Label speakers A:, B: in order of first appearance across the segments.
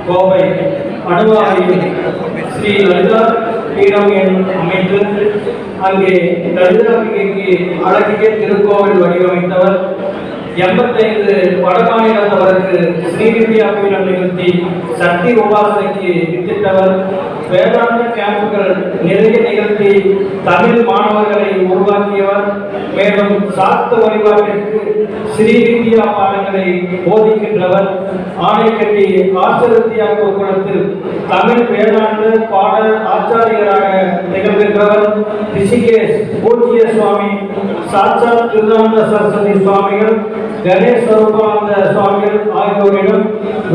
A: கோவை அணுவாவில் ஸ்ரீ லலிதா பீடம் அமைத்து அங்கே லலிதாம்பிகைக்கு அழகிய திருக்கோவில் வடிவமைத்தவர். 85 வடமாநிலத்தவருக்கு ஸ்ரீவித்யா பீடம் நிகழ்த்தி சக்தி உபாசனைக்கு வித்திட்டவர். வேதாந்த கேம்புகள் நிறைய நிகழ்த்தி தமிழ் மாணவர்களை உருவாக்கியவர். மேலும் சாஸ்த வழிபாட்டிற்கு ஸ்ரீவித்யா பாடங்களை போதிக்கின்றவர். ஆணைக்கட்டி ஆசிரத்தியா குருகுலத்தில் தமிழ் வேதாந்த பாட ஆச்சாரியராக திகழ்கின்றவர். ரிஷிகேஷ் பூஜ்ய சுவாமி சாட்சாத் திருநானந்த சரஸ்வதி சுவாமிகள், கணேஷ் ஸ்வரூபானந்த சுவாமிகள் ஆகியோரிடம்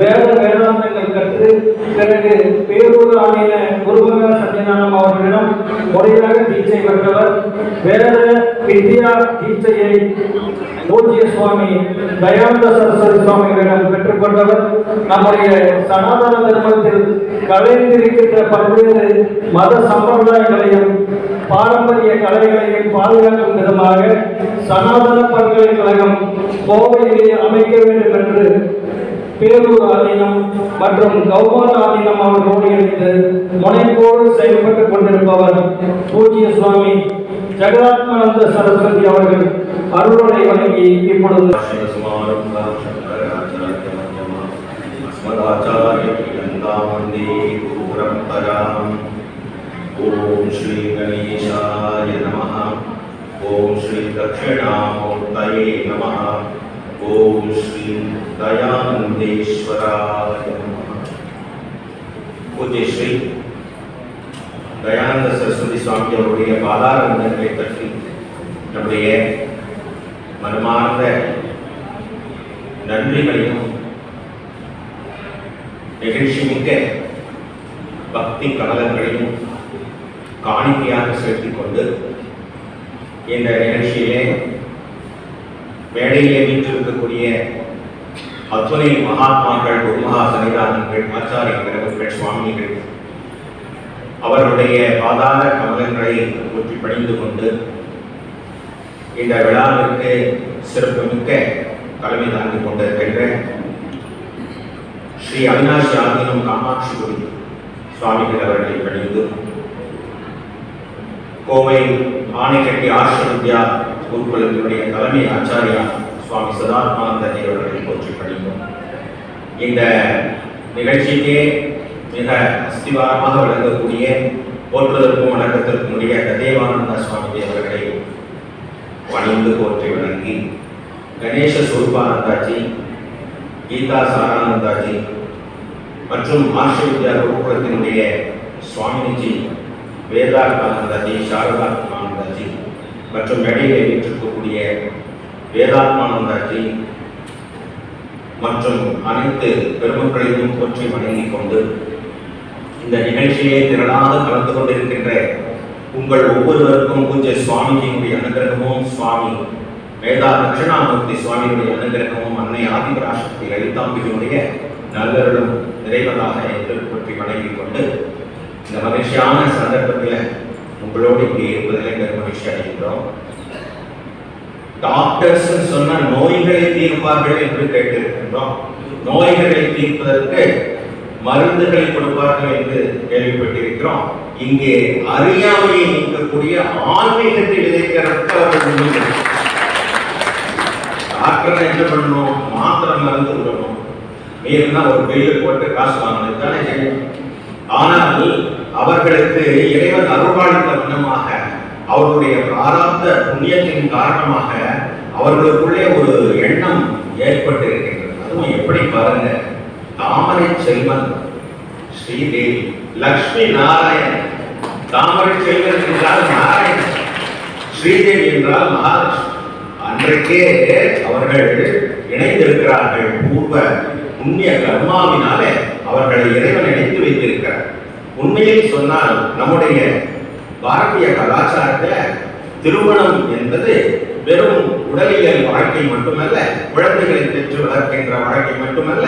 A: வேதாந்தங்கள் கற்று பிறகு பேரூர் ஆணைய குருபக சத்யநாதம் அவர்களிடம் முறையாக தீட்சை பெற்றவர். வேத வித்யா தீட்சையை பூஜ்ய சுவாமி தயானந்த சரஸ்வதி சுவாமிகளிடம் பெற்றுக்கொண்டவர். நம்முடைய சனாதன தர்மத்தில் கலைந்திருக்கின்ற பல்வேறு மத சம்பிரதாயங்களையும் பாரம்பரிய கலைகளையும் பாதுகாக்கும் விதமாக சனாதன பல்கலைக்கழகம் கோவையிலே அமைக்க வேண்டும் என்று பேரூர் ஆதீனம் மற்றும் கௌமார ஆதீனம் அவர்களோடு இணைந்து முனைப்போடு செயல்பட்டுக் கொண்டிருப்பவர் பூஜ்ய சுவாமி ஜெகதாத்மானந்த சரஸ்வதி அவர்கள் அருளை வழங்கி இப்பொழுது
B: ஓம் ஸ்ரீ கணேசாய நமः. ஓம் ஸ்ரீ தட்சிணாமூர்த்தயே நமः. ஓம் ஸ்ரீ தயானந்தேஸ்வராய நமः. பூஜ்ய ஸ்ரீ தயானந்த சரஸ்வதி சுவாமி அவருடைய பாதாரங்களை பற்றி நம்முடைய மனமார்ந்த நன்றிகளையும் நிகழ்ச்சி மிக்க பக்தி கமலங்களையும் காணிக்கையாக செலுத்திக் கொண்டு இந்த நிகழ்ச்சியிலே மேடையிலே வீற்றிருக்கக்கூடிய அத்துணை மகாத்மாக்கள், குருமகா சன்னிதானங்கள், ஆச்சாரியர்கள், சுவாமிகள் அவர்களுடைய பாதார கமலங்களை ஊற்றி பணிந்து கொண்டு இந்த விழாவிற்கு சிறப்புமிக்க தலைமை தாங்கிக் கொண்டிருக்கின்ற ஸ்ரீ அவினாஷி ஆதீனம் காமாட்சிபுரி சுவாமிகள் அவர்களை பணிந்து கோவை ஆணைக்கட்டி ஆசிரவித்யா குருகுலத்தினுடைய தலைமை ஆச்சாரியா சுவாமி சதாத்மானந்த அவர்களை போற்றி பணிந்தோம். இந்த நிகழ்ச்சிக்கே மிக அஸ்திவாரமாக விளங்கக்கூடிய போற்றுவதற்கும் வணக்கத்திற்கும் உடைய கதேவானந்த சுவாமி அவர்களை பணிந்து போற்றி வணங்கி கணேச ஸ்வரூபானந்தாஜி, கீதா சாரானந்தாஜி மற்றும் ஆசிரவித்யா குருகுலத்தினுடைய சுவாமிஜி வேதாத்மானந்தாஜி, சாரதாத்மானந்தாஜி மற்றும் மேடையிலே வீற்றிருக்கக்கூடிய வேதாத்மானந்தாஜி மற்றும் அனைத்து பெருமக்களையும் போற்றி வணங்கிக் கொண்டு இந்த நிகழ்ச்சியை திரளாக கலந்து கொண்டிருக்கின்ற உங்கள் ஒவ்வொருவருக்கும் பூஜ்ய சுவாமிஜியினுடைய அனுகிரகமும், சுவாமி வேதா தட்சிணாமூர்த்தி சுவாமியுடைய அனுகிரகமும், அன்னை ஆதிபராசக்தி லலிதாம்பிகையுடைய நல்லருளும் நிறைவதாக என்று போற்றி வணங்கிக் கொண்டு இந்த மகிழ்ச்சியான சந்தர்ப்பத்தில் உங்களோடு இங்கே இருப்பதிலே பெரும் மகிழ்ச்சி அடைகின்றோம். டாக்டர்ஸ் சொன்ன நோய்களை தீர்ப்பார்கள் என்று கேட்டிருக்கின்றோம். நோய்களை தீர்ப்பதற்கு மருந்துகளை கொடுப்பார்கள் என்று கேள்விப்பட்டிருக்கிறோம். இங்கே அறியாமையை நீக்கக்கூடிய ஆன்மீகத்தை விதைக்கிறதுக்கு அவர்கள் டாக்டர் என்ன பண்ணணும்? மாத்திரை மருந்து விடணும், மீறினா ஒரு பில்லு போட்டு காசு வாங்கணும் தானே செய்யணும். ஆனால் அவர்களுக்கு இறைவன் அருள்பாலித்த வண்ணமாக அவர்களுடைய பிராரப்த புண்ணியத்தின் காரணமாக அவர்களுக்குள்ளே ஒரு எண்ணம் ஏற்பட்டு இருக்கின்றது. அதுவும் எப்படி பாருங்க, தாமரை செல்வன் ஸ்ரீதேவி, லக்ஷ்மி நாராயணன். தாமரை செல்வன் என்றால் நாராயணன், ஸ்ரீதேவி என்றால் மகாலட்சுமி. அன்றைக்கே அவர்கள் இணைந்திருக்கிறார்கள். பூர்வ புண்ணிய கர்மாவினாலே அவர்களை இறைவன் இணைத்து வைத்திருக்கிறார். உண்மையில் சொன்னால் நம்முடைய பாரதிய கலாச்சாரத்தில் திருமணம் என்பது வெறும் உடலியல் வாழ்க்கை மட்டுமல்ல, குழந்தைகளை பெற்று வளர்க்கின்ற வாழ்க்கை மட்டுமல்ல,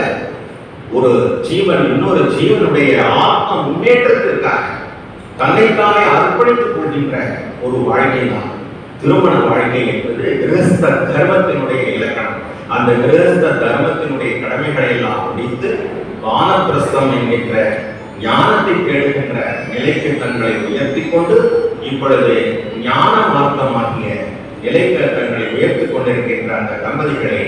B: ஒரு ஜீவன் இன்னொரு ஜீவனுடைய ஆத்ம முன்னேற்றத்திற்காக தன்னைத்தானே அர்ப்பணித்துக் கொள்கின்ற ஒரு வாழ்க்கை தான் திருமண வாழ்க்கை என்பது. கிரகஸ்த தர்மத்தினுடைய இலக்கணம். அந்த கிரகஸ்த தர்மத்தினுடைய கடமைகளை எல்லாம் முடித்து வானப்பிரஸ்தம் என்கின்ற ஞானத்தை தேடுகின்ற நிலைக்கு தங்களை உயர்த்தி கொண்டு இப்பொழுது ஞான மார்க்கமாகிய நிலைக்கு தங்களை உயர்த்திக் கொண்டிருக்கின்ற அந்த தம்பதிகளை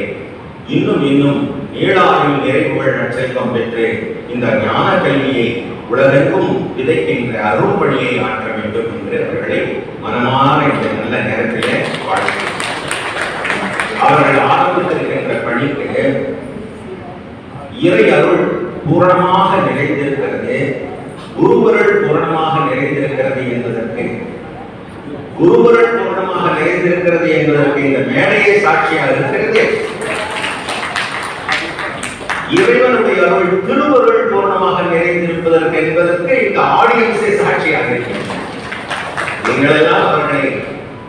B: இன்னும் நீளாயுள் நிறைவுகள் நற்செல்வம் பெற்று இந்த ஞான கல்வியை உலகெங்கும் விதைக்கின்ற அருள்பணியை ஆற்ற வேண்டும் என்று அவர்களை மனமான இந்த நல்ல நேரத்திலே வாழ்த்து. அவர்கள் ஆரம்பித்திருக்கின்ற பணிக்கு இறை அருள் பூரணமாக நிறைந்திருக்கிறது, குருவருள் பூரணமாக நிறைந்திருக்கிறது என்பதற்கு இந்த மேடையே சாட்சியாக இருக்கிறது. இறைவனுடைய அருள் திருவருள் பூரணமாக நிறைந்திருப்பதற்கு என்பதற்கு இந்த ஆடியன்ஸே சாட்சியாக இருக்கிறது. எங்களெல்லாம் அவர்களை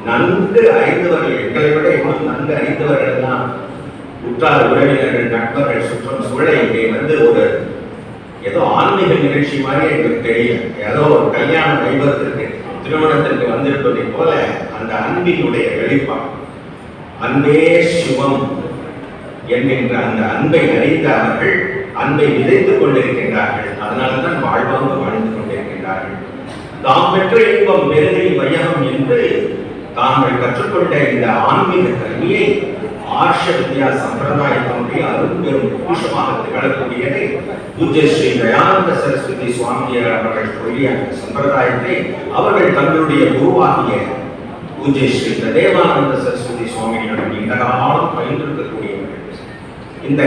B: நன்கு அறிந்தவர்கள், எங்களை விட இன்னும் நன்கு அறிந்தவர்கள் தான் உற்றார் உறவினர்கள், நண்பர்கள், சுற்றம் சூழலை இங்கே வந்து ஒரு ஏதோ ஆன்மீக நிகழ்ச்சி மாதிரி எங்களுக்கு தெரியும். ஏதோ ஒரு கல்யாண வைபவத்திற்கு திருமணத்திற்கு வந்திருப்பதை போல அந்த அன்பினுடைய வெளிப்பாடு, அன்பே சிவம் என்கின்ற அந்த அன்பை அறிந்த அவர்கள் அன்பை விதைத்துக் கொண்டிருக்கின்றார்கள். அதனால்தான் வாழ்வாங்க வாழ்ந்து கொண்டிருக்கின்றார்கள். தாம் பெற்ற இன்பம் பெருகை வையகம் என்று தாங்கள் கற்றுக்கொண்ட இந்த ஆன்மீக கல்வியை ஆர்ஷ வித்யா சம்பிரதாயத்தினுடைய அரும்பெரும் பொக்கிஷமாக திகழக்கூடியதை பூஜ்ய ஸ்ரீ தயானந்த சரஸ்வதி சுவாமியார் அவர்கள் சொல்லிய அந்த சம்பிரதாயத்தை அவர்கள் தங்களுடைய குருவாகிய பூஜ்ய ஸ்ரீ தேவானந்த சரஸ்வதி சுவாமியிடம் நீண்ட காலம் பயின்றிருக்கக்கூடியவர்கள். இந்த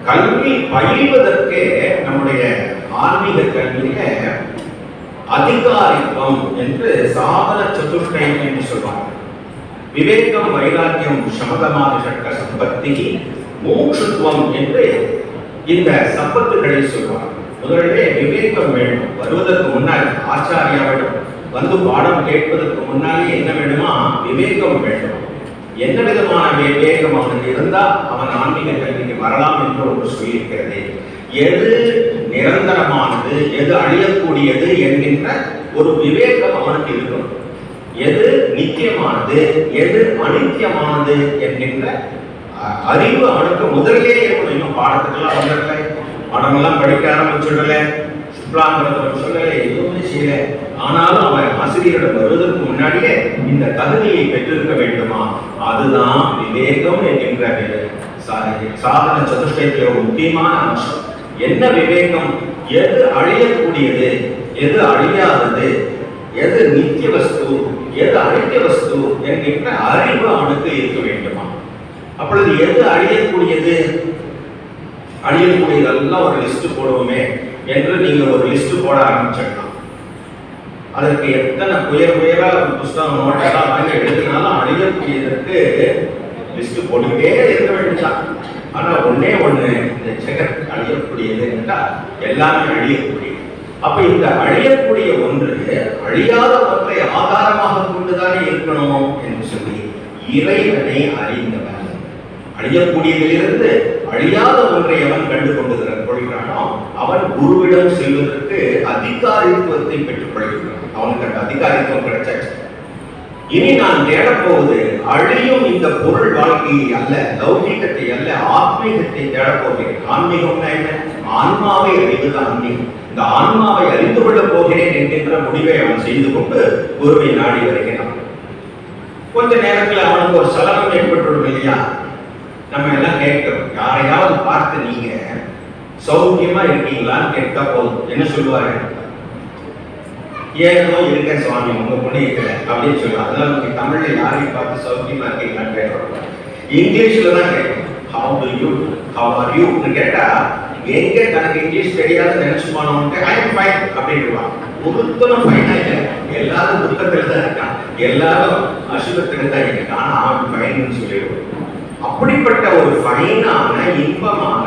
B: கல்வி பயில்வதற்கு நம்முடைய ஆன்மீக கல்வியில அதிகாரித்துவம் என்று சாதன சதுஷ்டயம் என்று சொல்வாங்க. விவேகம், வைராக்கியம், சமதமாக சட்க சம்பத்தி, மோட்சத்துவம் என்று இந்த சம்பத்துகளை சொல்வாங்க. முதலிலே விவேகம் வேண்டும். வருவதற்கு முன்னால் ஆச்சாரியாவிடம் வந்து பாடம் கேட்பதற்கு முன்னாலே என்ன வேண்டுமா? விவேகம் வேண்டும். என்ன விதமான விவேகம் அவனுக்கு இருந்தால் அவன் ஆன்மீக கல்விக்கு வரலாம் என்று ஒன்று சொல்லியிருக்கிறது. எது நிரந்தரமானது, எது அழியக்கூடியது என்கின்ற ஒரு விவேகம் அவனுக்கு இருக்கும். எது நித்தியமானது, எது அனித்தியமானது என்கின்ற அறிவு அவனுக்கு முதலிலே இருக்கணும். இன்னும் பாடத்துக்கெல்லாம் வந்துடல, பாடமெல்லாம் படிக்க ஆரம்பிச்சுடல, சுற்றுலாங்கிறத சொல்லல, எதுவுமே செய்யல. ஆனாலும் அவன் ஆசிரியரிடம் வருவதற்கு முன்னாடியே இந்த தகுதியை பெற்றிருக்க வேண்டுமா? அதுதான் விவேகம் என்கின்ற சாதன சதுஷ்டயத்தில் ஒரு முக்கியமான அம்சம். என்ன விவேகம்? எது அழியக்கூடியது, எது அழியாதது, எது நித்திய வஸ்து, எது அழித்திய வஸ்து என்கின்ற அறிவு அவனுக்கு இருக்க வேண்டுமா? அப்பொழுது எது அழியக்கூடியது, அழியக்கூடியதெல்லாம் ஒரு லிஸ்ட் போடுவோமே என்று நீங்க ஒரு லிஸ்ட் போட ஆரம்பிச்சிடலாம். அதற்கு எத்தனை உயரா புஸ்தகம் நோட்டெல்லாம் வாங்கி எழுதினாலும் அழியக்கூடியதற்கு லிஸ்ட் போட்டுக்கிட்டே இருக்க வேண்டியதான். ஆனா ஒண்ணு இந்த ஜெகத் அழியக்கூடியது என்றால் எல்லாமே அழியக்கூடியது. அப்ப இந்த அழியக்கூடிய ஒன்று அழியாத ஒன்றை ஆதாரமாக கொண்டுதானே இருக்கணும் என்று சொல்லி இறைவனை அறிந்தவன், அழியக்கூடியதிலிருந்து அழியாத ஒன்றை அவன் கண்டு கொள்கிறானோ அவன் குருவிடம் செல்வதற்கு அதிகாரித்துவத்தை பெற்றுக் கொள்கிறான். அவனுக்கு அந்த அதிகாரித்துவம் கிடைச்சாச்சு. இனி நான் தேடப்போவது அழியும் இந்த பொருள் வாழ்க்கையை அல்ல, லௌகீகத்தை அல்ல, ஆத்மீகத்தை தேடப்போகிறேன். ஆன்மீகம்னா என்ன? ஆன்மாவை அறிவுதான் ஆன்மீகம். இந்த ஆன்மாவை அறிந்து கொள்ளப் போகிறேன் என்கின்ற முடிவை அவன் செய்து கொண்டு குருவை நாடி வருகிறான். கொஞ்ச நேரத்தில் அவனுக்கு ஒரு சலனம் ஏற்பட்டுடும் இல்லையா? நம்ம எல்லாம் கேட்கிறோம். யாரையாவது பார்த்து நீங்க சௌக்கியமா இருக்கீங்களான்னு கேட்டா போதும். என்ன சொல்லுவாரு? ஏதோ இருக்கேன் சுவாமி, உங்க புண்ணியத்துல அப்படின்னு சொல்லுவாங்க. அதெல்லாம் நமக்கு தமிழ்ல யாரையும் பார்த்து சௌக்கியமா இருக்கீங்களான்னு கேட்கிறோம். இங்கிலீஷ்ல தான் கேட்கணும். How do you, how are you கேட்டா எங்க தனக்கு இங்கிலீஷ் தெரியாத நினைச்சு போனவனுக்கு ஐ எம் ஃபைன் அப்படின்னுவான். ஒருத்தனும் ஃபைனா இல்லை, எல்லாரும் துக்கத்துல தான் இருக்கான், எல்லாரும் அசுகத்துல தான் இருக்கான். ஆனா அவன் ஃபைன்னு சொல்லிடுவான். அப்படிப்பட்ட ஒரு ஃபைனான இன்பமான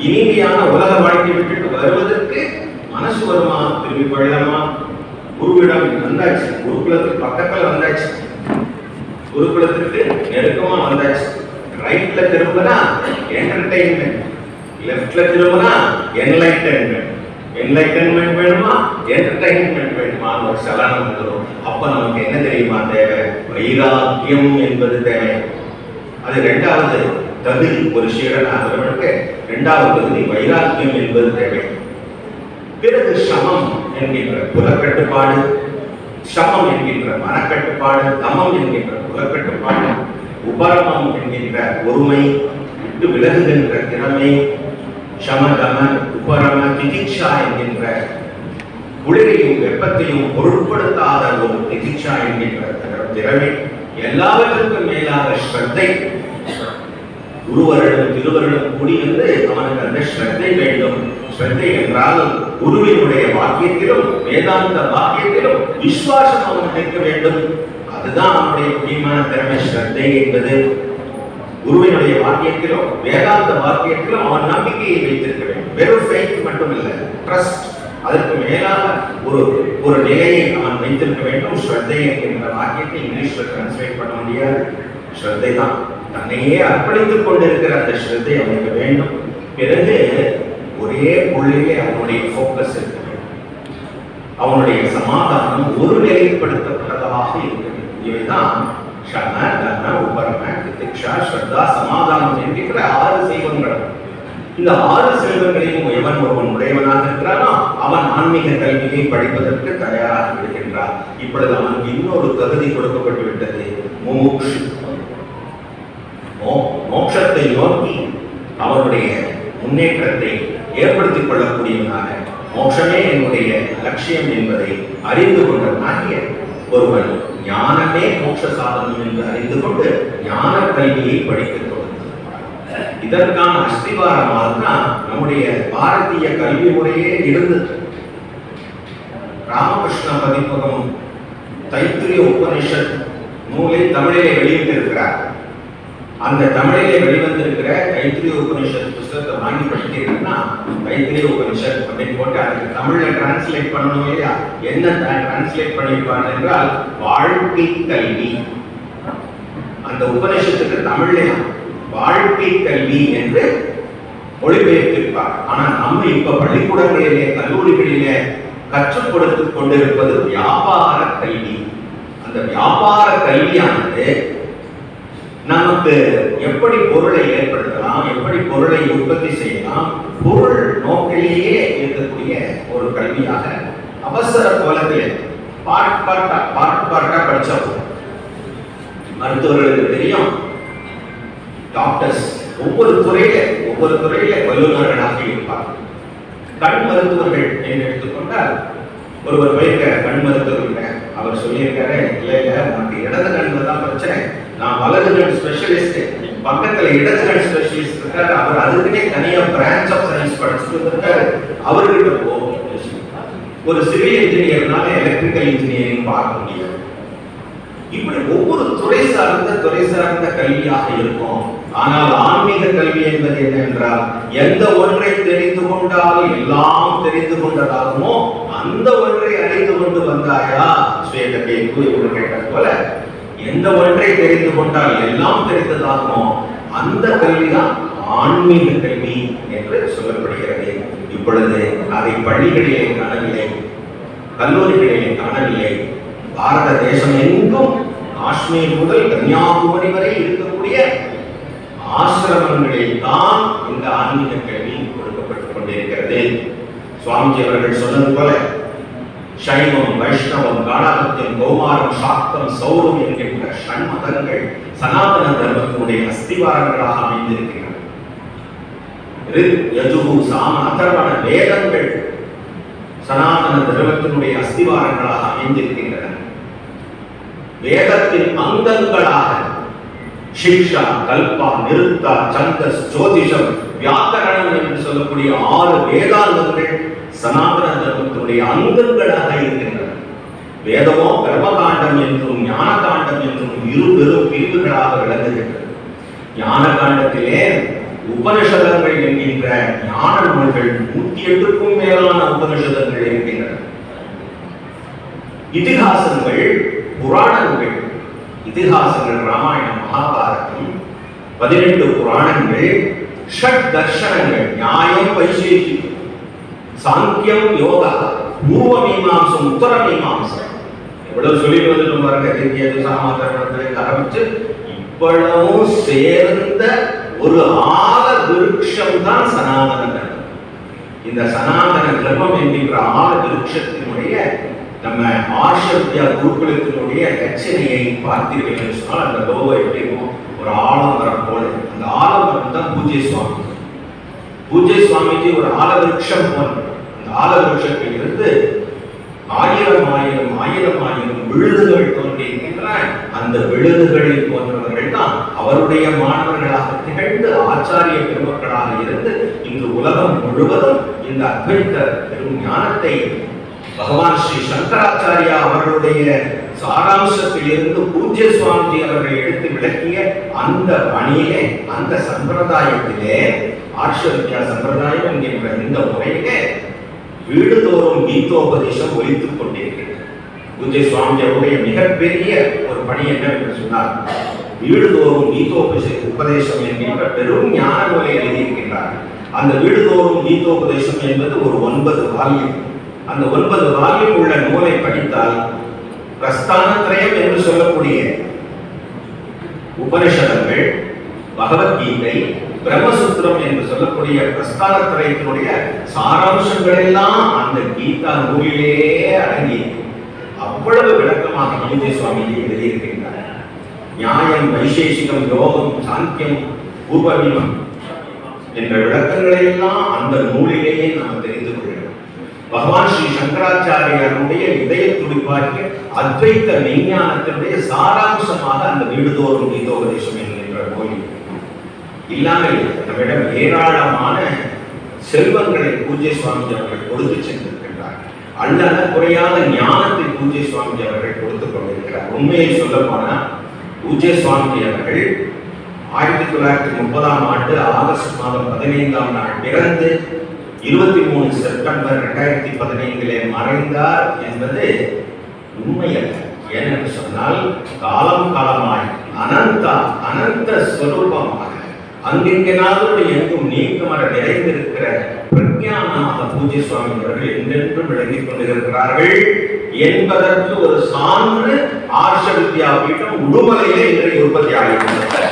B: இனிமையான உலக வாழ்க்கை விட்டுட்டு வருவதற்கு மனசு வருமா? திரும்பி கொள்ளலாமா? குருவிடம் வந்தாச்சு, குருகுலத்துக்கு பக்கத்துல வந்தாச்சு, குருகுலத்துக்கு நெருக்கமா வந்தாச்சு. ரைட்ல திரும்பினா என்டர்டைன்மெண்ட், லெஃப்ட்ல திரும்பினா என்லைட்டன்மெண்ட். என்லைட்டன்மெண்ட் வேணுமா, என்டர்டைன்மெண்ட் வேணுமா? ஒரு சலனம் வந்துடும். அப்ப நமக்கு என்ன தெரியுமா தேவை? வைராக்கியம் என்பது தேவை. அது ரெண்டாவது தகுதி ஒரு சீடனாகிறவனுக்கு இரண்டாவது தகுதி வைராக்கியம் என்பது தேவை. பிறகு சமம் என்கின்ற புலக்கட்டுப்பாடு, சமம் என்கின்ற மனக்கட்டுப்பாடு, தமம் என்கின்ற புலக்கட்டுப்பாடு, உபரமம் என்கின்ற ஒருமை, விட்டு விலகுகின்ற திறமை, சமதம உபரம திதிக்ஷா என்கின்ற குளிரையும் வெப்பத்தையும் பொருட்படுத்தாத ஒரு திதிக்ஷா என்கின்ற திறமை, எல்லாவற்றுக்கும் மேலாக ஸ்ரத்தை. குருவரிடம் திருவரிடம் கூடி வந்து அவனுக்கு அந்த ஸ்ரத்தை வேண்டும். ஸ்ரத்தை என்றால் குருவினுடைய வாக்கியத்திலும் வேதாந்த வாக்கியத்திலும் விசுவாசம் அவன் நிற்க வேண்டும். அதுதான் அவனுடைய முக்கியமான திறமை. ஸ்ரத்தை என்பது குருவினுடைய வாக்கியத்திலும் வேதாந்த வாக்கியத்திலும் அவன் நம்பிக்கையை வைத்திருக்க வேண்டும். வெறும் ஃபெய்த் மட்டும் இல்லை, ட்ரஸ்ட். அதற்கு மேலாக ஒரு நிலையை அவன் வைத்திருக்க வேண்டும். ஸ்ரத்தை என்கின்ற வாக்கியத்தை இங்கிலீஷ்ல டிரான்ஸ்லேட் பண்ண முடியாது. ஸ்ரத்தை தான் தன்னையே அர்ப்பணித்துக் கொண்டிருக்கிற அந்த ஸ்ரத்தை அவனுக்கு வேண்டும். பிறகு ஒரே புள்ளியிலே அவனுடைய போக்கஸ் இருக்க வேண்டும். அவனுடைய சமாதானம் ஒரு நிலைப்படுத்தப்பட்டதாக இருக்க வேண்டும். இவைதான் சம தம உபரம திதிக்ஷா ஸ்ரத்தா சமாதானம் என்கின்ற 6 செல்வங்கள். இந்த 6 செல்வங்களையும் எவன் ஒருவன் உடையவனாக இருக்கிறானோ அவன் ஆன்மீக கல்வியை படிப்பதற்கு தயாராக இருக்கின்றான். இப்பொழுது அவனுக்கு இன்னொரு தகுதி கொடுக்கப்பட்டு விட்டது, முமுக்ஷு. மோட்சத்தை நோக்கி அவனுடைய முன்னேற்றத்தை ஏற்படுத்திக் கொள்ளக்கூடியவனாக, மோட்சமே என்னுடைய லட்சியம் என்பதை அறிந்து கொண்டவனாகிய ஒருவன் ஞானமே மோட்ச சாதனம் என்று அறிந்து கொண்டு ஞான கல்வியை படித்துக் கொண்டிருக்கிறான். இதற்கான அஸ்திவாரமாக தான் நம்முடைய பாரதிய கல்வி முறையே இருந்தது. ராமகிருஷ்ண பதிப்பகம் தைத்திரிய உபனிஷத் நூலை தமிழிலே வெளியிட்டிருக்கிறார். அந்த தமிழிலே வெளிவந்திருக்கிற தைத்திரிய உபனிஷத் புத்தகத்தை வாங்கி படிக்கிறீங்கன்னா, தைத்திரிய உபனிஷத் அப்படின்னு போட்டு அதுக்கு தமிழ்ல டிரான்ஸ்லேட் பண்ணணும் இல்லையா? என்ன டிரான்ஸ்லேட் பண்ணிருப்பாங்க என்றால் வாழ்க்கை கல்வி. அந்த உபனிஷத்துக்கு தமிழ்ல வாழ்க்கை கல்வி என்று மொழிபெயர்த்திருப்பார். ஆனா நம்ம இப்ப பள்ளிக்கூடங்களிலே கல்லூரிகளிலே கற்றுக் கொடுத்துக் கொண்டிருப்பது வியாபார கல்வி. அந்த வியாபார கல்வியானது நமக்கு எப்படி பொருளை ஏற்படுத்தலாம், எப்படி பொருளை உற்பத்தி செய்யலாம், பொருள் நோக்கிலேயே இருக்கக்கூடிய ஒரு கல்வியாக அவசர கோலத்தில் பார்ட்டா படிச்சா மருத்துவர்களுக்கு தெரியும். டாக்டர்ஸ் ஒவ்வொரு துறையில வல்லுநர்களாக இருப்பார். கண் மருத்துவர்கள் என்று எடுத்துக்கொண்டால் ஒருவர் போயிருக்க கண் மருத்துவர், அவர் சொல்லியிருக்காரு, இல்ல உனக்கு இடது கண்ணில் தான் பிரச்சனை, நான் வலது கண் ஸ்பெஷலிஸ்ட், பக்கத்துல இடது கண் ஸ்பெஷலிஸ்ட் இருக்காரு, அவர் அதுக்குன்னே தனியா பிரான்ச் ஆஃப் சயின்ஸ் படிச்சுட்டு இருக்காரு, அவர்கிட்ட போ. ஒரு சிவில் இன்ஜினியர்னால எலக்ட்ரிக்கல் இன்ஜினியரிங் பார்க்க முடியும். இப்படி ஒவ்வொரு துறை சார்ந்த கல்வியாக இருக்கும். ஆனால் ஆன்மீக கல்வி என்பது என்னவென்றால், எந்த ஒன்றை தெரிந்து கொண்டால் எல்லாம் தெரிந்து கொண்டதாகுமோ அந்த ஒன்றை அறிந்து கொண்டு வந்தாயா ஸ்வேதகை கேட்டது போல, எந்த ஒன்றை தெரிந்து கொண்டால் எல்லாம் தெரிந்ததாகுமோ அந்த கல்விதான் ஆன்மீக கல்வி என்று சொல்லப்படுகிறது. இப்பொழுது அதை பள்ளிகளிலே காணவில்லை, கல்லூரிகளிலே காணவில்லை. பாரத தேசம் எங்கும் காஷ்மீர் முதல் கன்னியாகுமரி வரை இருக்கக்கூடிய ஆசிரமங்களில் தான் இந்த ஆன்மீக கல்வி கொடுக்கப்பட்டுக் கொண்டிருக்கிறது. சுவாமிஜி அவர்கள் சொன்னது போல சைவம், வைஷ்ணவம், காணாபத்தியம், கௌமாரம், சாக்தம், சௌரம் என்கின்ற ஷண்மதங்கள் சனாதன தர்மத்தினுடைய அஸ்திவாரங்களாக அமைந்திருக்கின்றன. ரிக், யஜுகு, சாம, அதர்வண வேதங்கள் சனாதன தர்மத்தினுடைய அஸ்திவாரங்களாக அமைந்திருக்கின்றன. வேதத்தின் அங்கங்களாக சிக்ஷா, கல்பா, நிருத்தா, சந்தஸ், ஜோதிஷம், வியாக்கரணம் என்று சொல்லக்கூடிய 6 வேதாந்தங்கள் சனாதன தர்மத்தினுடைய அங்கங்களாக இருக்கின்றன. வேதமோ கர்மகாண்டம் என்றும் ஞான காண்டம் என்றும் 2 பெரும் பிரிவுகளாக விளங்குகின்றன. ஞான காண்டத்திலே உபனிஷதங்கள் என்கின்ற ஞான நூல்கள் 108க்கும் மேலான உபனிஷதங்கள் இருக்கின்றன. இதிகாசங்கள், புராணங்கள், இதிகாசங்கள் ராமாயணம், மகாபாரதம், 18 புராணங்கள், ஷட் தர்ஷனங்கள், நியாயம், வைசேஷிகம், சாங்கியம், யோகா, பூர்வ மீமாம்சம், உத்தர மீமாம்சம், எவ்வளவு சொல்லி வந்துட்டு பாருங்க. சாமாத்திரத்தை ஆரம்பிச்சு இவ்வளவும் சேர்ந்த ஒரு ஆல விருட்சம் தான் சனாதன தர்மம். இந்த சனாதன தர்மம் என்கின்ற ஆல விருட்சத்தினுடைய நம்ம ஆர்ஷவித்யா குருகுலத்தினுடைய ரச்சனையை பார்த்தீர்கள் என்று சொன்னால் அந்த லோகோ எப்படி இருக்கும்? ஒரு ஆலமரம் போல. அந்த ஆலமரம் தான் பூஜ்ய சுவாமி. பூஜ்ய சுவாமிஜி ஒரு ஆலவிருட்சம் போல. அந்த ஆலவிருட்சத்தில் இருந்து ஆயிரம் ஆயிரம் ஆயிரம் ஆயிரம் விழுதுகள் தோன்றியிருக்கின்றன. அந்த விழுதுகளை போன்றவர்கள் தான் அவருடைய மாணவர்களாக திகழ்ந்து ஆச்சாரிய பெருமக்களாக இருந்து இன்று உலகம் முழுவதும் இந்த அத்வைத பெரும் ஞானத்தை பகவான் ஸ்ரீ சங்கராச்சாரியா அவர்களுடைய சாராம்சத்தில் இருந்து பூஜ்ய சுவாமிஜி அவர்கள் எடுத்து விளக்கிய அந்த பணியிலே, அந்த சம்பிரதாயத்திலே, ஆர்ஷவித்யா சம்பிரதாயம் என்கின்ற இந்த முறையிலே வீடுதோறும் கீதோபதேசம் ஒலித்துக் கொண்டிருக்கிறது. பூஜ்ய சுவாமிஜி அவருடைய மிகப்பெரிய ஒரு பணி என்னவென்று சொன்னார், வீடுதோறும் கீதோபதேசம் என்கின்ற பெரும் ஞான நூலை எழுதியிருக்கின்றார். அந்த வீடுதோறும் கீதோபதேசம் என்பது ஒரு 9 வால்யூம். அந்த 9 வால்யூம் உள்ள நூலை படித்தால் பிரஸ்தானத்ரயம் என்று சொல்லக்கூடிய உபனிஷதங்கள், பகவத்கீதை, பிரம்மசூத்திரம் என்று சொல்லக்கூடிய பிரஸ்தானத்ரயத்தினுடைய சாராம்சங்கள் எல்லாம் அந்த கீதா நூலிலே அடங்கி அவ்வளவு விளக்கமாக பூஜ்ய சுவாமிஜி எழுதியிருக்கின்றார். நியாயம், வைசேஷிகம், யோகம், சாங்கியம், பூர்வமீமம் என்ற விளக்கங்களை எல்லாம் அந்த நூலிலேயே நாம் தெரிந்து கொள்கிறோம். பகவான் ஸ்ரீ சங்கராச்சாரியருடைய இதய துடிப்பாகிய அத்வைத மெய்ஞானத்தினுடைய சாராம்சமாக அந்த வீடுதோறும் கீதோபதேசம் என்கின்ற நூல் இல்லாமல் நம்மிடம் ஏராளமான செல்வங்களை பூஜ்ய சுவாமிஜி அவர்கள் கொடுத்து சென்றிருக்கின்றார். அல்ல குறையாத ஞானத்தை பூஜ்ய சுவாமிஜி அவர்கள் கொடுத்துக் கொண்டிருக்கிறார். உண்மையை சொல்ல போனால் பூஜ்ய சுவாமிஜி அவர்கள் 1930ஆம் ஆண்டு ஆகஸ்ட் மாதம் 15ஆம் நாள் பிறந்து 23 செப்டம்பர் 2015 மறைந்தார் என்பது உண்மையல்ல. ஏனென்று சொன்னால் காலம் காலமாய் அனந்த ஸ்வரூபமாக அங்கெங்கனாலும் எங்கும் நீக்கமர நிறைந்திருக்கிற பிரஜானமாக பூஜ்ய சுவாமி அவர்கள் என்றென்றும் விளங்கிக் கொண்டிருக்கிறார்கள் என்பதற்கு ஒரு சான்று ஆர்ஷவித்யா பீடம் உடுமலையிலே இன்றைய உற்பத்தி ஆகியிருக்கிறது.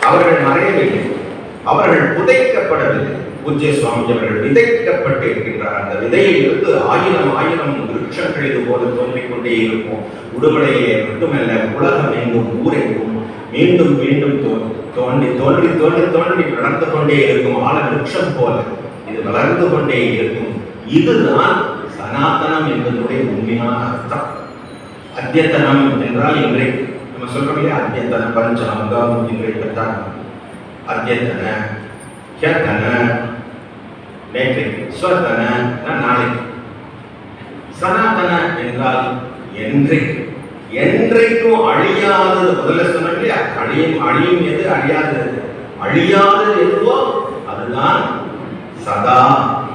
B: அவர்கள் மறையவில்லை, அவர்கள் புதைக்கப்படவில்லை. பூஜ்ய சுவாமி அவர்கள் விதைக்கப்பட்டு இருக்கின்றார். அந்த விதையில் இருந்து ஆயிரம் ஆயிரம் விருட்சங்கள் இது போல தோன்றிக் கொண்டே இருக்கும். உடுமலையிலே மட்டுமல்ல, உலகம் எங்கும் ஊரெங்கும் மீண்டும் மீண்டும் தோன்றி தோன்றி தோன்றி தோன்றி வளர்ந்து கொண்டே இருக்கும். ஆல விருட்சம் போல இது வளர்ந்து கொண்டே இருக்கும். இதுதான் சனாதனம் என்பதனுடைய உண்மையான அர்த்தம். அத்தியத்தனம் என்றால் இன்றைக்கு நம்ம சொல்றோம் இல்லையா, அத்தியத்தன பஞ்சாங்கம் இன்றைக்கு தான் அத்தியத்தன, ஹ்யத்தன நேற்றைக்கு, ஸ்வத்தன நாளைக்கு. சனாதன என்றால் என்றைக்கு, என்றைக்கும் அழியாதது. முதல்ல சொன்ன இல்லையா, அழியும் எது, அழியாதது. அழியாதது எதுவோ அதுதான் சதா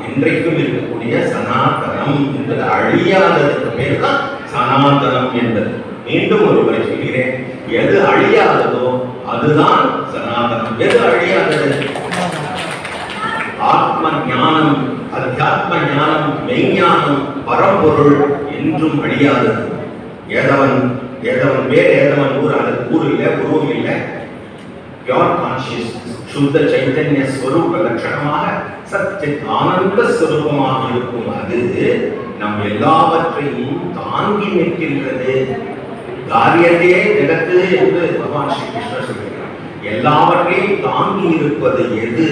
B: என்றைக்கும் இருக்கக்கூடிய சனாதனம் என்பது. அழியாததுக்கு பேர் தான் சனாதனம் என்பது. மீண்டும் ஒரு முறை சொல்கிறேன், எது அழியாததோ அதுதான் சனாதனம். எது அழியாதது? ஆத்ம ஞானம், அத்தியாத்ம ஞானம், மெய்ஞானம், பரம்பொருள் என்றும் அழியாதது. ஏதவன் பேர், ஏதவன் ஊர், அது ஊர் இல்லை, உருவம் இல்லை. பியூர் கான்சியஸ்னஸ், சுத்த சைத்தன்ய ஸ்வரூப லட்சணமாக சத்திய ஆனந்த ஸ்வரூபமாக இருக்கும். அது நம் எல்லாவற்றையும் தாங்கி நிற்கின்றது. காரியத்தே ஜெகத்து என்று பகவான் ஸ்ரீ கிருஷ்ணர் சொல்கிறார். எல்லாவற்றையும் தாங்கி இருப்பது எது?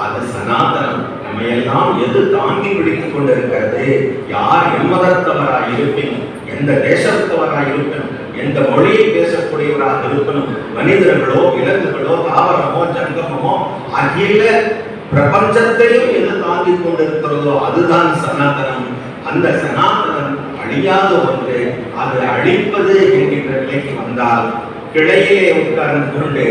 B: அது சனாதனம். நம்ம எல்லாம் எது தாங்கி பிடித்துக் கொண்டிருக்கிறது? யார் எம்மதத்தவராய் இருப்பினும், எந்த தேசத்தவராய் இருப்பினும், எந்த மொழியை பேசக்கூடியவராக இருப்பினும், மனிதர்களோ விலங்குகளோ தாவரமோ ஜங்கமோ அகில பிரபஞ்சத்தையும் எது தாங்கிக் கொண்டிருக்கிறதோ அதுதான் சனாதனம். அந்த சனாதனம் அழியாத ஒன்று. அது அழிப்பது என்கின்ற நிலைக்கு வந்தால் கிளையிலே உட்கார்ந்து கொண்டு,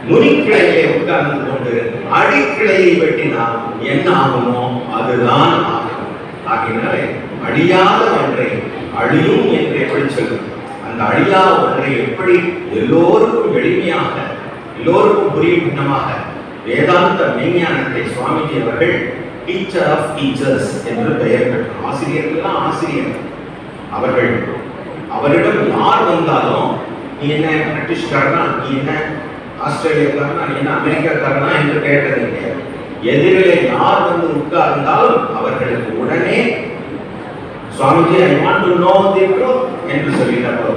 B: நுனிக்கிளையிலே உட்கார்ந்து கொண்டு அடிக்கிளையை வெட்டினால் என்ன ஆகுமோ அதுதான் ஆகும். ஆகினாலே அழியாத ஒன்றை அழியும் என்று எப்படி சொல்லும்? அந்த அழியாத ஒன்றை எப்படி எல்லோருக்கும் எளிமையாக, எல்லோருக்கும் புரியும் விதமாக வேதாந்த மெய்ஞானத்தை சுவாமிஜி அவர்கள் டீச்சர் ஆஃப் டீச்சர்ஸ் என்று பெயர் பெற்றார். ஆசிரியர்கள் ஆசிரியர். அவரிடம் யார் வந்தாலும், நீ என்ன பிரிட்டிஷ்காரனா, நீ என்ன ஆஸ்திரேலியாக்காரனா என்ன அமெரிக்காக்காரனா என்று கேட்டது கிடையாது. எதிரிலே யார் வந்து உட்கார்ந்தாலும் அவர்களுக்கு உடனே Swamiji I want to know the truth என்று சொல்லிட்டாரோ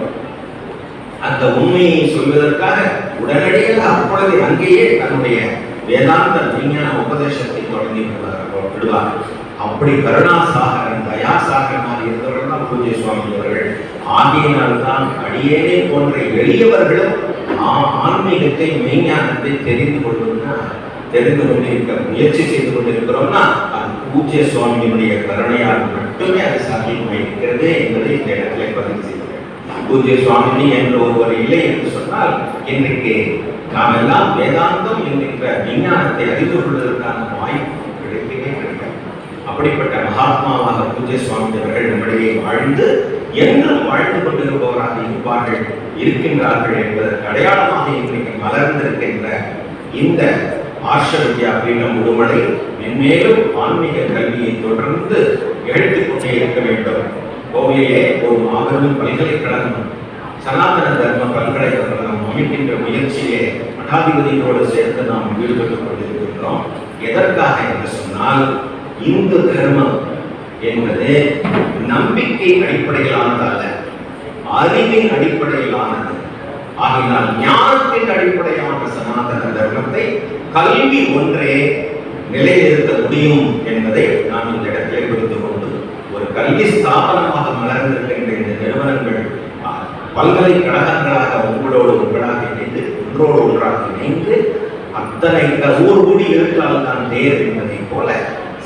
B: அந்த உண்மையை சொல்வதற்காக உடனடியாக அப்பொழுது அங்கேயே தன்னுடைய வேதாந்த விஞ்ஞான உபதேசத்தை தொடங்கி விடுவார். அப்படி கருணாசாகரன் தயாசாகரனாக இருந்தவர்கள் தான் பூஜ்ய சுவாமி அவர்கள். ஆகியினால்தான் அடியேனே போன்ற எளியவர்களும் ஆன்மீகத்தை மெய்ஞானத்தை தெரிந்து கொண்டிருக்க முயற்சி செய்து கொண்டிருக்கிறோம்னா பூஜ்ய சுவாமியினுடைய கருணையால் மட்டுமே அது சாத்தியமாக இருக்கிறது என்பதை இந்த இடத்துல பதிவு செய்கிறேன். பூஜ்ய சுவாமி என்று ஒருவர் இல்லை என்று சொன்னால் இன்றைக்கு நாம் எல்லாம் வேதாந்தம் என்கின்ற விஞ்ஞானத்தை அறிந்து கொள்வதற்கான வாய்ப்பு கிடைக்கவே கிடைக்காது. அப்படிப்பட்ட மகாத்மாவாக பூஜ்ய சுவாமி அவர்கள் நம்மிடையே வாழ்ந்து என்றும் வாழ்ந்து கொண்டிருப்பவராக இருக்கின்றார்கள் என்பதற்கு அடையாளமாக இன்றைக்கு மலர்ந்திருக்கின்ற இந்த ஆர்ஷ வித்யா பீடம் உடுமலை மென்மேலும் ஆன்மீக கல்வியை தொடர்ந்து எழுத்துக் கொண்டே இருக்க வேண்டும். கோவையிலே ஒரு மாபெரும் பல்கலைக்கழகம் சனாதன தர்ம பல்கலைக்கழகம் அமைக்கின்ற முயற்சியிலே மடாதிபதிகளோடு சேர்த்து நாம் ஈடுபட்டுக் கொண்டிருக்கின்றோம். எதற்காக என்று சொன்னால் இந்து தர்மம் என்பது நம்பிக்கை அடிப்படையிலானது அல்ல, அறிவின் அடிப்படையிலானது. ஆகினால் ஞானத்தின் அடிப்படையிலான சனாதன தர்மத்தை கல்வி ஒன்றே நிலைநிறுத்த முடியும் என்பதை நாம் இந்த இடத்திலே புரிந்து கொண்டு ஒரு கல்வி ஸ்தாபனமாக மலர்ந்திருக்கின்ற இந்த நிறுவனங்கள் பல்கலைக்கழகங்களாக ஒன்றாக இணைந்து அத்தனை ஊர் கூடி இருந்தால் தான் தேர் என்பதை போல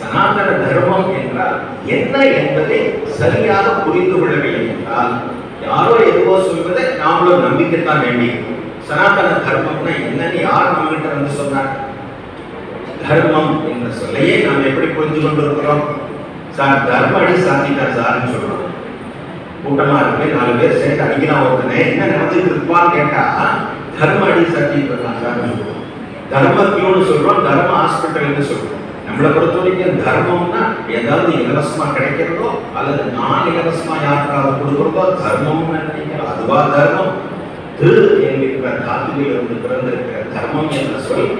B: சனாதன தர்மம் என்றால் என்ன என்பதை சரியாக புரிந்து கொள்ளவில்லை என்றால் யாரோ எதுவோ சொல்வதை நாமளும் நம்பிக்கைத்தான் வேண்டி. சனாதன தர்மம்னா என்னன்னு யார் நம்ம கிட்ட வந்து சொன்னார்? தர்மம் என்ற சொல்லையே நாம் எப்படி புரிந்து கொண்டிருக்கிறோம்? சார் தர்ம அடி சாத்திட்டார் சார்ன்னு சொல்றோம். கூட்டமா இருக்கு, 4 பேர் சேர்ந்து அடிக்கிறான் ஒருத்தனை, என்ன நடந்துட்டு இருப்பான்னு கேட்டா தர்ம அடி சாத்திட்டு இருக்கான் சார்ன்னு சொல்றோம். தர்மத்தியோன்னு சொல்றோம், தர்ம ஹாஸ்பிட்டல்னு சொல்றோம். நம்மளை பொறுத்த வரைக்கும் தர்மம்னா ஏதாவது இலவசமா கிடைக்கிறதோ அல்லது நான் இலவசமா யாருக்காவது கொடுக்கிறதோ தர்மம்னு நினைக்கிறோம். அதுவா தர்மம்? திரு என்கிற தாத்துவிலிருந்து பிறந்திருக்கிற தர்மம் என்ற சொல்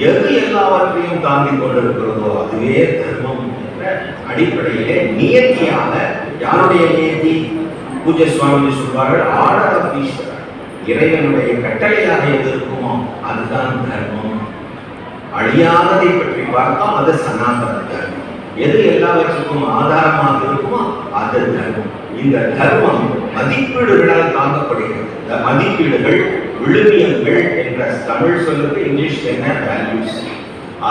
B: எது எல்லாவற்றையும் தாண்டி கொண்டிருக்கிறதோ அதுவே தர்மம் என்ற அடிப்படையிலே நியத்தியாக யாருடைய நியத்தி? பூஜ்ய சுவாமி சொல்வார்கள், ஆர்டர் ஆஃப் ஈஸ்வரர், இறைவனுடைய கட்டளையாக எது இருக்குமோ அதுதான் தர்மம். அழியாததை பற்றி பார்த்தோம், அது சனாதன தர்மம். எது எல்லாவற்றுக்கும் ஆதாரமாக இருக்குமோ அது தர்மம். இந்த தர்மம் மதிப்பீடுகளால் தாங்கப்படுகிறது. மதிப்பீடுகள் விழுமியங்கள் என்ற தமிழ் சொல்லுக்கு இங்கிலீஷ் என்ன? வேல்யூஸ்.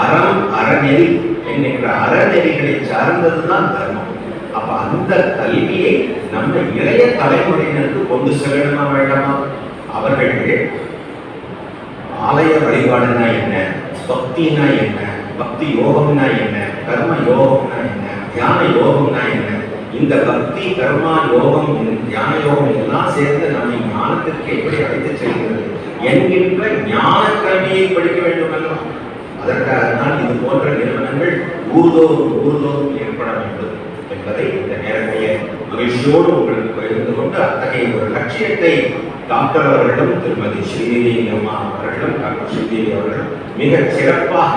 B: அறம், அறநெறி என்கின்ற அறநெறிகளை சார்ந்ததுதான் தர்மம். அப்ப அந்த கல்வியை நம்ம இளைய தலைமுறையினருக்கு கொண்டு செல்லணுமா வேண்டாமா? அவர்கள் ஆலய வழிபாடுனா என்ன, பக்தினா என்ன, பக்தி யோகம்னா என்ன, கர்ம யோகம்னா என்ன, தியான யோகம்னா என்ன, இந்த பக்தி கர்மா யோகம் தியான யோகம் எல்லாம் சேர்ந்து நம்மை ஞானத்திற்கு எப்படி அழைத்து செல்கிறது என்கின்ற ஞான கல்வியை படிக்க வேண்டும் அல்லவா? அதற்காக தான் இது போன்ற நிறுவனங்கள் ஊர்தோறும் ஏற்பட வேண்டும் என்பதை இந்த நேரத்தையே மகிழ்ச்சியோடு உங்களுக்கு பகிர்ந்து கொண்டு அத்தகைய ஒரு லட்சியத்தை டாக்டர் அவர்களும் திருமதி ஸ்ரீதேவி அம்மா அவர்களும் டாக்டர் ஸ்ரீதேவி அவர்களும் மிக சிறப்பாக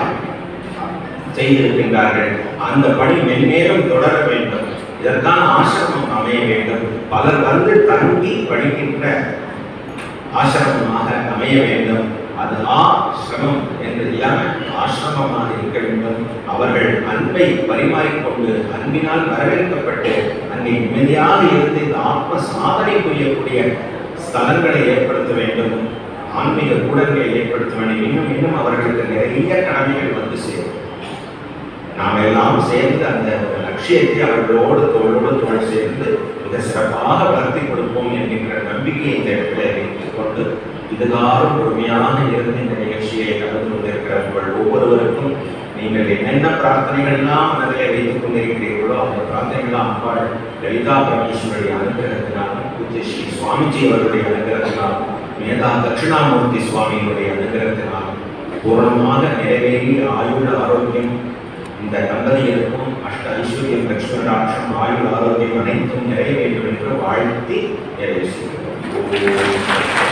B: செய்திருக்கின்றார்கள். அந்த பணி மென்மேலும் தொடர வேண்டும். இதற்கான ஆசிரமம் அமைய வேண்டும். பலர் வந்து தங்கி படிக்கின்ற ஆசிரமமாக அமைய வேண்டும். அது ஆசிரமம் என்று இல்லாமல் ஆசிரமமாக இருக்க வேண்டும். அவர்கள் அன்பை பரிமாறிக்கொண்டு அன்பினால் வரவேற்கப்பட்டு அங்கே நிம்மதியாக இருந்து இந்த ஆத்ம சாதனை புரியக்கூடிய ஸ்தலங்களை ஏற்படுத்த வேண்டும். ஆன்மீக கூடங்களை ஏற்படுத்த வேண்டும். இன்னும் அவர்களுக்கு நிறைய கடமைகள் வந்து சேரும். நாம் எல்லாம் சேர்ந்து அந்த லட்சியத்தை அவர்களோடு தோள் சேர்ந்து மிக சிறப்பாக வளர்த்தி கொடுப்போம் என்கின்ற நம்பிக்கையை இந்த இடத்துல வைத்துக் கொண்டு இதுகாரும் பொறுமையாக இருந்து இந்த நிகழ்ச்சியை கலந்து கொண்டிருக்கிற உங்கள் ஒவ்வொருவருக்கும் நீங்கள் என்னென்ன பிரார்த்தனைகள்லாம் மனதில் வைத்துக் கொண்டிருக்கிறீர்களோ அந்த பிரார்த்தனைகளாம் அம்பாள் லலிதா பரமேஸ்வரி அனுகிரகத்தினாலும் பூஜ்ய ஸ்ரீ சுவாமிஜி அவருடைய அனுகிரகத்தினாலும் மேதா தட்சிணாமூர்த்தி சுவாமியினுடைய அனுகிரகத்தினாலும் பூர்ணமாக நிறைவேறி ஆயுள் ஆரோக்கியம் இந்த தம்பதியருக்கும் அஷ்ட ஐஸ்வர்யம் லட்சுமணாட்சம் ஆயுள் ஆரோக்கியம் அனைத்தும் நிறைய வேண்டும் என்று வாழ்த்தி நிறைவு செய்கிறோம்.